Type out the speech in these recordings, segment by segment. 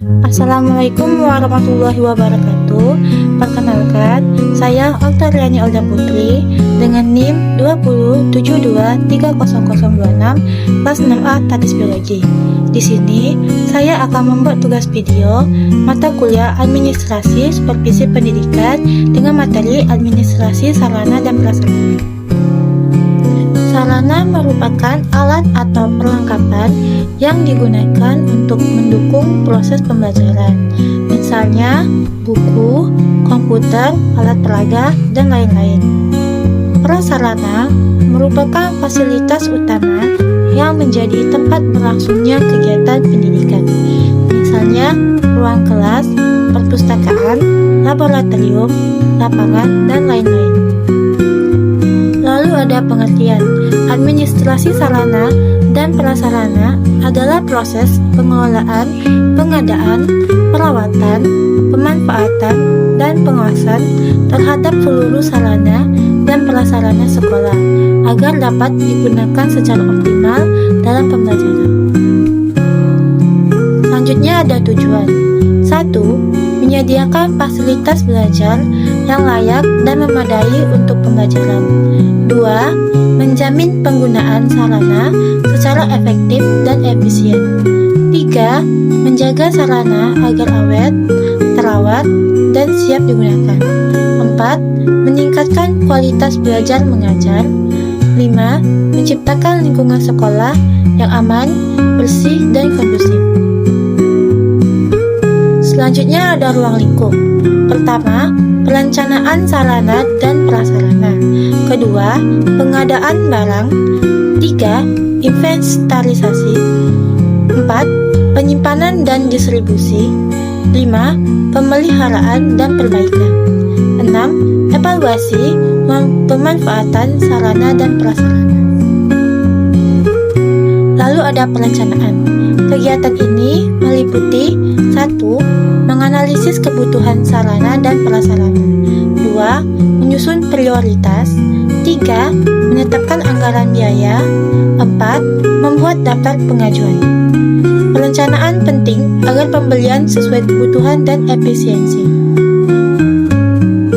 Assalamualaikum warahmatullahi wabarakatuh. Perkenalkan, saya Oktariani Olda Putri dengan NIM 20723026 kelas 6A Tadis Biologi. Di sini, saya akan membuat tugas video mata kuliah Administrasi Supervisi Pendidikan dengan materi Administrasi Sarana dan Prasarana. Sarana merupakan alat atau perlengkapan yang digunakan untuk mendukung proses pembelajaran, misalnya buku, komputer, alat peraga, dan lain-lain. Prasarana merupakan fasilitas utama yang menjadi tempat berlangsungnya kegiatan pendidikan, misalnya ruang kelas, perpustakaan, laboratorium, lapangan, dan lain-lain. Lalu ada pengertian. Administrasi sarana dan prasarana adalah proses pengelolaan, pengadaan, perawatan, pemanfaatan, dan pengawasan terhadap seluruh sarana dan prasarana sekolah agar dapat digunakan secara optimal dalam pembelajaran. Selanjutnya ada tujuan. 1. Menyediakan fasilitas belajar yang layak dan memadai untuk pembelajaran. 2. Menjamin penggunaan sarana secara efektif dan efisien. 3. Menjaga sarana agar awet, terawat, dan siap digunakan. 4. Meningkatkan kualitas belajar mengajar. 5. Menciptakan lingkungan sekolah yang aman, bersih, dan kondusif. Selanjutnya ada ruang lingkup. Pertama, perencanaan sarana dan prasarana. Kedua, pengadaan barang. 3. Inventarisasi. 4. Penyimpanan dan distribusi. 5. Pemeliharaan dan perbaikan. 6. Evaluasi pemanfaatan sarana dan prasarana. Lalu ada perencanaan. Kegiatan ini meliputi 1. Menganalisis kebutuhan sarana dan prasarana. 2. Menyusun prioritas. 3. Menetapkan anggaran biaya. 4. Membuat daftar pengajuan. Perencanaan penting agar pembelian sesuai kebutuhan dan efisiensi.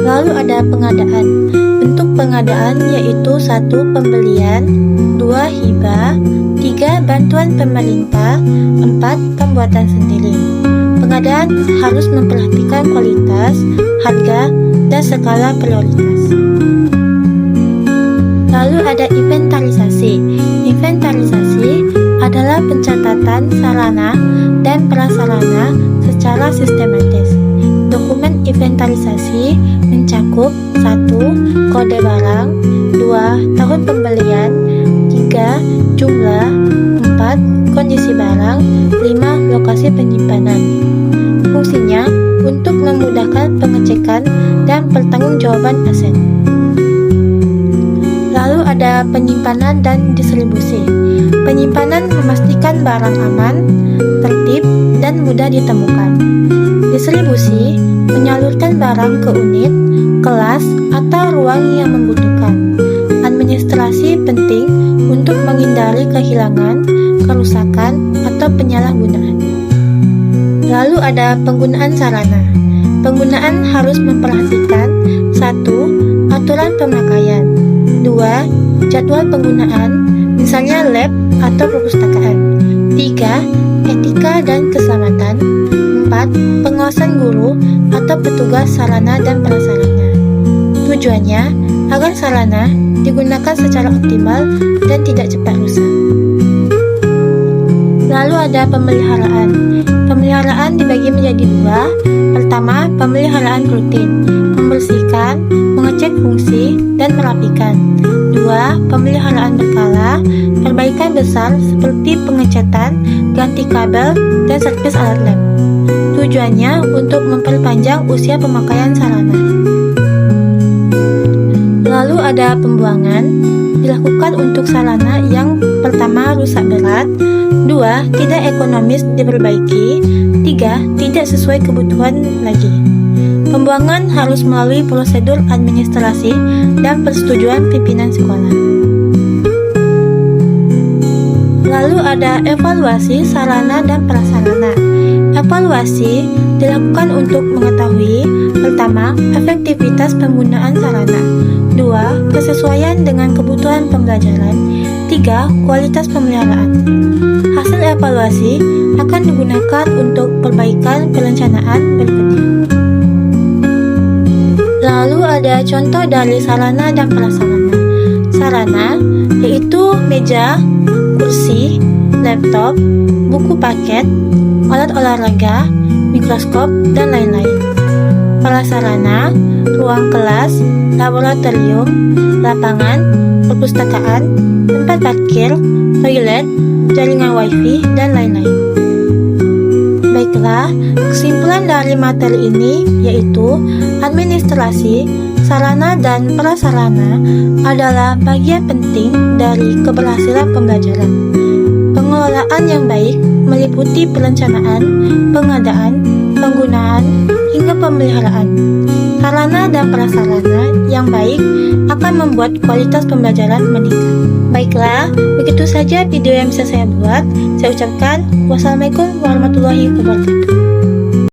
Lalu ada pengadaan. Bentuk pengadaan yaitu 1. Pembelian. 2. Hibah. 3. Bantuan pemerintah. 4. Pembuatan sendiri. Pengadaan harus memperhatikan kualitas, harga, dan skala prioritas. Lalu ada inventarisasi. Inventarisasi adalah pencatatan sarana dan prasarana secara sistematis. Dokumen inventarisasi mencakup 1. Kode barang. 2. Tahun pembelian. 3. Jumlah. 4. Kondisi barang. 5. Lokasi penyimpanan. Fungsinya untuk memudahkan pengecekan dan pertanggungjawaban aset. Lalu ada penyimpanan dan distribusi. Penyimpanan memastikan barang aman, tertib, dan mudah ditemukan. Distribusi menyalurkan barang ke unit, kelas, atau ruang yang membutuhkan. Administrasi penting untuk menghindari kehilangan, kerusakan, atau penyalahgunaan. Lalu ada penggunaan sarana. Penggunaan harus memperhatikan 1. Aturan pemakaian. 2. Jadwal penggunaan, misalnya lab atau perpustakaan. 3. Etika dan keselamatan. 4. Pengawasan guru atau petugas sarana dan prasarana. Tujuannya agar sarana digunakan secara optimal dan tidak cepat rusak. Lalu ada pemeliharaan. Pemeliharaan dibagi menjadi 2. Pertama, pemeliharaan rutin, membersihkan, mengecek fungsi, dan merapikan. 2. Pemeliharaan berkala, perbaikan besar seperti pengecatan, ganti kabel, dan servis alat lab. Tujuannya untuk memperpanjang usia pemakaian sarana. Lalu ada pembuangan, dilakukan untuk sarana yang pertama rusak berat, 2. Tidak ekonomis diperbaiki, 3. Tidak sesuai kebutuhan lagi. Pembuangan harus melalui prosedur administrasi dan persetujuan pimpinan sekolah. Lalu ada evaluasi sarana dan prasarana. Evaluasi dilakukan untuk mengetahui pertama, efektivitas penggunaan sarana, 2. Kesesuaian dengan kebutuhan pembelajaran, 3. Kualitas pemeliharaan. Hasil evaluasi akan digunakan untuk perbaikan perencanaan berikutnya. Lalu ada contoh dari sarana dan prasarana. Sarana yaitu meja, kursi, laptop, buku paket, alat olahraga, mikroskop, dan lain-lain. Prasarana, ruang kelas, laboratorium, lapangan, perpustakaan, tempat parkir, toilet, jaringan wifi, dan lain-lain. Baiklah, kesimpulan dari materi ini yaitu administrasi, sarana dan prasarana adalah bagian penting dari keberhasilan pembelajaran. Pengelolaan yang baik meliputi perencanaan, pengadaan, penggunaan, hingga pemeliharaan. Sarana dan prasarana yang baik akan membuat kualitas pembelajaran meningkat. Baiklah, begitu saja video yang bisa saya buat. Saya ucapkan wassalamualaikum warahmatullahi wabarakatuh.